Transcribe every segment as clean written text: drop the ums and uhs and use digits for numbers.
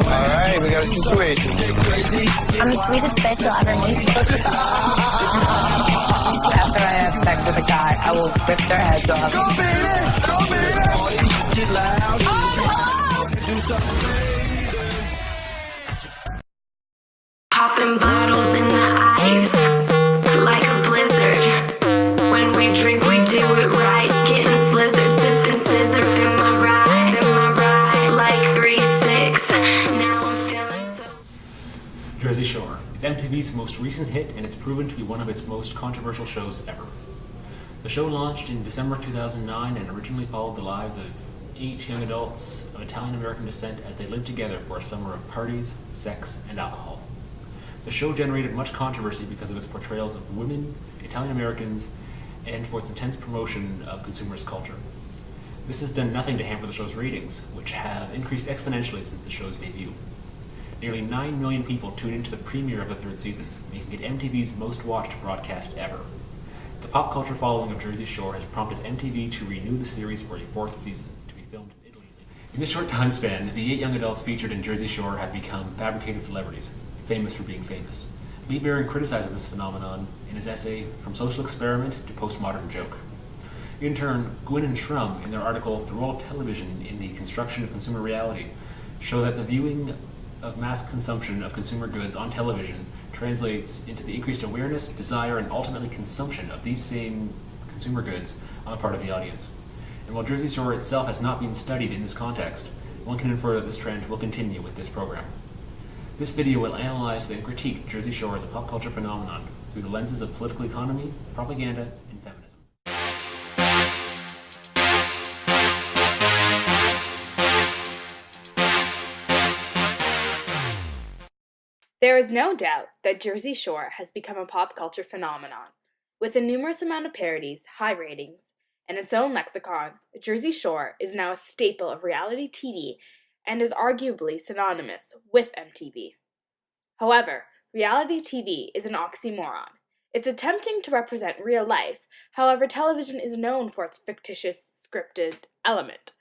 Alright, we got a situation. I'm the sweetest bitch you'll ever meet. After I have sex with a guy, I will rip their heads off. Go baby! Go baby! Get loud. Popping bottles in the ice, like a blizzard. When we drink, we do it right. Getting slizzard, sipping scissor in my ride, like 3-6. Now I'm feeling so. Jersey Shore. It's MTV's most recent hit, and it's proven to be one of its most controversial shows ever. The show launched in December 2009 and originally followed the lives of 8 young adults of Italian-American descent as they lived together for a summer of parties, sex, and alcohol. The show generated much controversy because of its portrayals of women, Italian-Americans, and for its intense promotion of consumerist culture. This has done nothing to hamper the show's ratings, which have increased exponentially since the show's debut. Nearly 9 million people tuned into the premiere of the 3rd season, making it MTV's most watched broadcast ever. The pop culture following of Jersey Shore has prompted MTV to renew the series for a 4th season, to be filmed in Italy. In this short time span, the 8 young adults featured in Jersey Shore have become fabricated celebrities, famous for being famous. Lee Barron criticizes this phenomenon in his essay From Social Experiment to Postmodern Joke. In turn, Gwynn and Shrum, in their article The Role of Television in the Construction of Consumer Reality, show that the viewing of mass consumption of consumer goods on television translates into the increased awareness, desire, and ultimately consumption of these same consumer goods on the part of the audience. And while Jersey Shore itself has not been studied in this context, one can infer that this trend will continue with this program. This video will analyze and critique Jersey Shore as a pop culture phenomenon through the lenses of political economy, propaganda, and feminism. There is no doubt that Jersey Shore has become a pop culture phenomenon. With a numerous amount of parodies, high ratings, and its own lexicon, Jersey Shore is now a staple of reality TV and is arguably synonymous with MTV. However, reality TV is an oxymoron. It's attempting to represent real life, however, television is known for its fictitious, scripted element.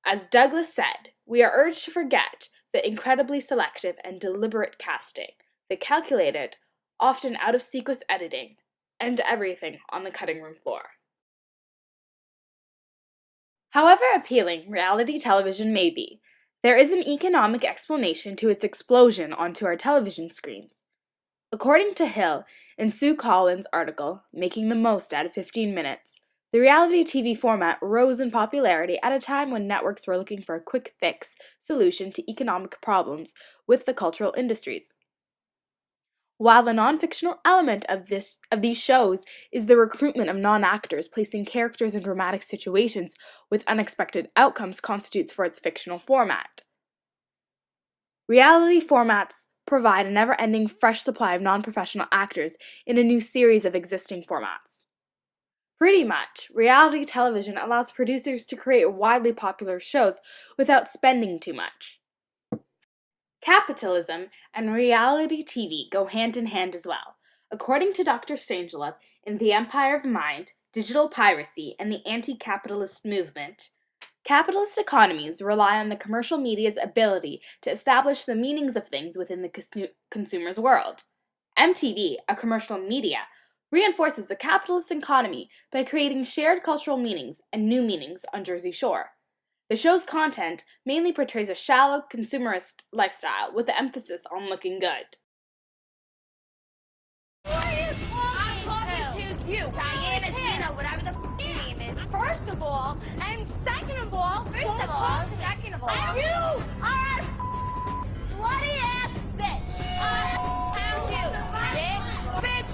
As Douglas said, we are urged to forget the incredibly selective and deliberate casting, the calculated, often out-of-sequence editing, and everything on the cutting room floor. However appealing reality television may be, there is an economic explanation to its explosion onto our television screens. According to Hill in Sue Collins' article, Making the Most Out of 15 Minutes, the reality TV format rose in popularity at a time when networks were looking for a quick fix solution to economic problems with the cultural industries. While the non-fictional element of these shows is the recruitment of non-actors placing characters in dramatic situations with unexpected outcomes constitutes for its fictional format. Reality formats provide a never-ending fresh supply of non-professional actors in a new series of existing formats. Pretty much, reality television allows producers to create widely popular shows without spending too much. Capitalism and reality TV go hand in hand as well. According to Dr. Strangelove in The Empire of Mind, Digital Piracy, and the Anti-Capitalist Movement, capitalist economies rely on the commercial media's ability to establish the meanings of things within the consumer's world. MTV, a commercial media, reinforces the capitalist economy by creating shared cultural meanings and new meanings on Jersey Shore. The show's content mainly portrays a shallow, consumerist lifestyle with the emphasis on looking good. I'm talking to you, Diana, Dina, whatever the name is. First of all, and second of all, you are a bloody ass bitch. Found you, bitch.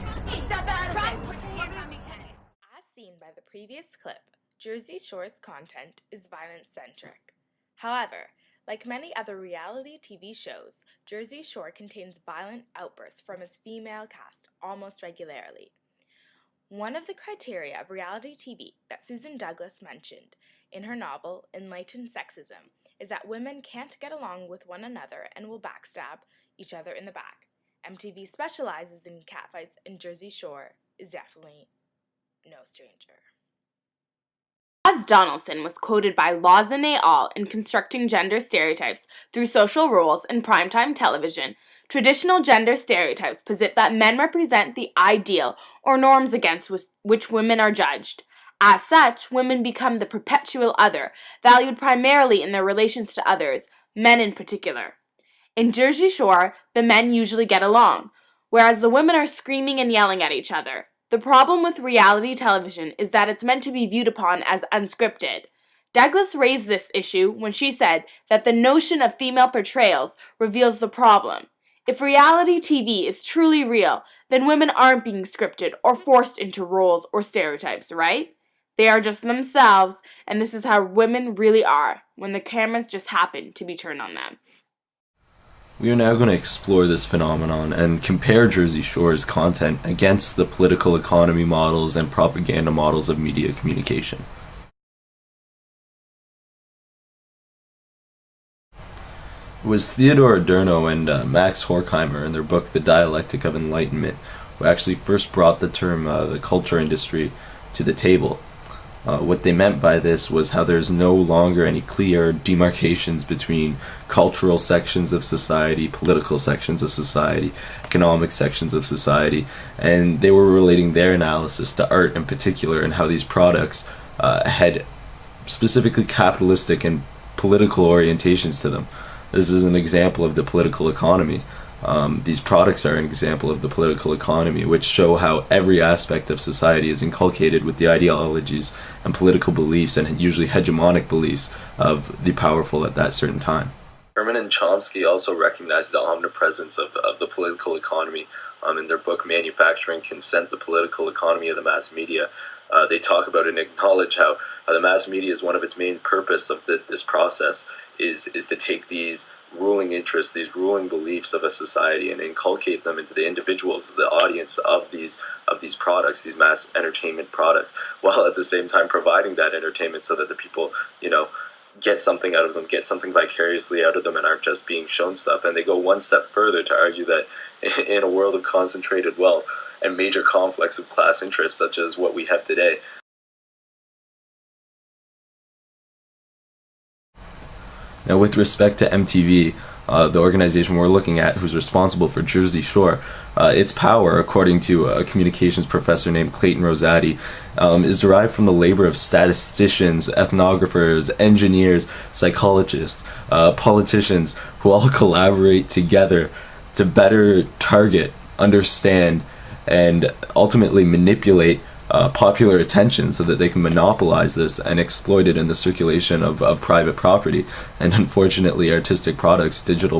Step out of it. Put your hands on me, Kenny. As seen by the previous clip, Jersey Shore's content is violence-centric. However, like many other reality TV shows, Jersey Shore contains violent outbursts from its female cast almost regularly. One of the criteria of reality TV that Susan Douglas mentioned in her novel Enlightened Sexism is that women can't get along with one another and will backstab each other in the back. MTV specializes in catfights, and Jersey Shore is definitely no stranger. Donaldson was quoted by Lawson et al. In Constructing Gender Stereotypes Through Social Roles in Primetime Television, traditional gender stereotypes posit that men represent the ideal or norms against which women are judged. As such, women become the perpetual other, valued primarily in their relations to others, men in particular. In Jersey Shore, the men usually get along, whereas the women are screaming and yelling at each other. The problem with reality television is that it's meant to be viewed upon as unscripted. Douglas raised this issue when she said that the notion of female portrayals reveals the problem. If reality TV is truly real, then women aren't being scripted or forced into roles or stereotypes, right? They are just themselves, and this is how women really are, when the cameras just happen to be turned on them. We are now going to explore this phenomenon and compare Jersey Shore's content against the political economy models and propaganda models of media communication. It was Theodore Adorno and Max Horkheimer in their book The Dialectic of Enlightenment who actually first brought the term the culture industry to the table. What they meant by this was how there's no longer any clear demarcations between cultural sections of society, political sections of society, economic sections of society, and they were relating their analysis to art in particular and how these products had specifically capitalistic and political orientations to them. This is an example of the political economy. These products are an example of the political economy, which show how every aspect of society is inculcated with the ideologies and political beliefs and usually hegemonic beliefs of the powerful at that certain time. Herman and Chomsky also recognized the omnipresence of the political economy in their book Manufacturing Consent, the Political Economy of the Mass Media. They talk about and acknowledge how the mass media is one of its main purpose of this process is to take these ruling interests, these ruling beliefs of a society, and inculcate them into the individuals, the audience of these products, these mass entertainment products, while at the same time providing that entertainment so that the people, get something out of them, get something vicariously out of them, and aren't just being shown stuff. And they go one step further to argue that in a world of concentrated wealth and major conflicts of class interests such as what we have today, now, with respect to MTV, the organization we're looking at, who's responsible for Jersey Shore, its power, according to a communications professor named Clayton Rosati, is derived from the labor of statisticians, ethnographers, engineers, psychologists, politicians, who all collaborate together to better target, understand, and ultimately manipulate popular attention so that they can monopolize this and exploit it in the circulation of private property. And unfortunately, artistic products, digital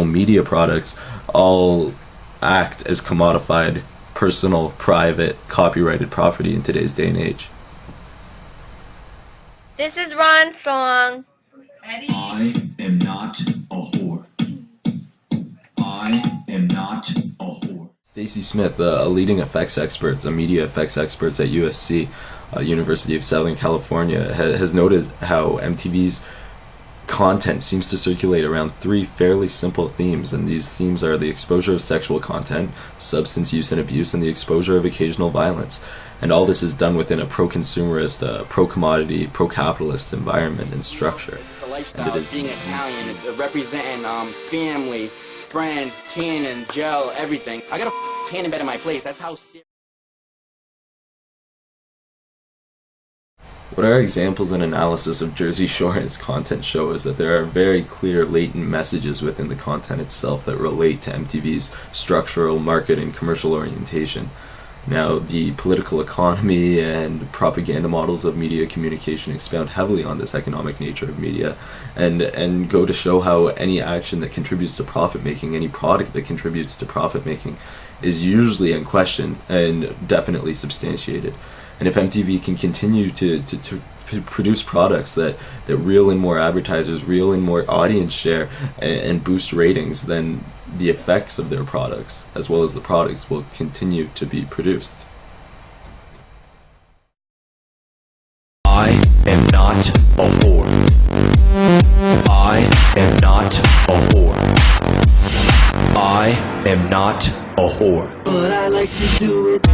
media products, all act as commodified, personal, private, copyrighted property in today's day and age. This is Ron's song. I am not a whore. I am not a whore. Stacey Smith, a leading effects expert, a media effects expert at USC, University of Southern California, has noted how MTV's content seems to circulate around three fairly simple themes, and these themes are the exposure of sexual content, substance use and abuse, and the exposure of occasional violence. And all this is done within a pro-consumerist, pro-commodity, pro-capitalist environment and structure. It's a lifestyle of being Italian. It's representing family, friends, tanning, gel, everything. I got a tanning bed in my place. That's how serious. What our examples and analysis of Jersey Shore and its content show is that there are very clear latent messages within the content itself that relate to MTV's structural, market, and commercial orientation. Now, the political economy and propaganda models of media communication expound heavily on this economic nature of media and go to show how any action that contributes to profit-making, any product that contributes to profit-making, is usually unquestioned and definitely substantiated. And if MTV can continue to produce products that reel in more advertisers, reel in more audience share, and boost ratings, then the effects of their products, as well as the products, will continue to be produced. I am not a whore. I am not a whore. I am not a whore. But I like to do it.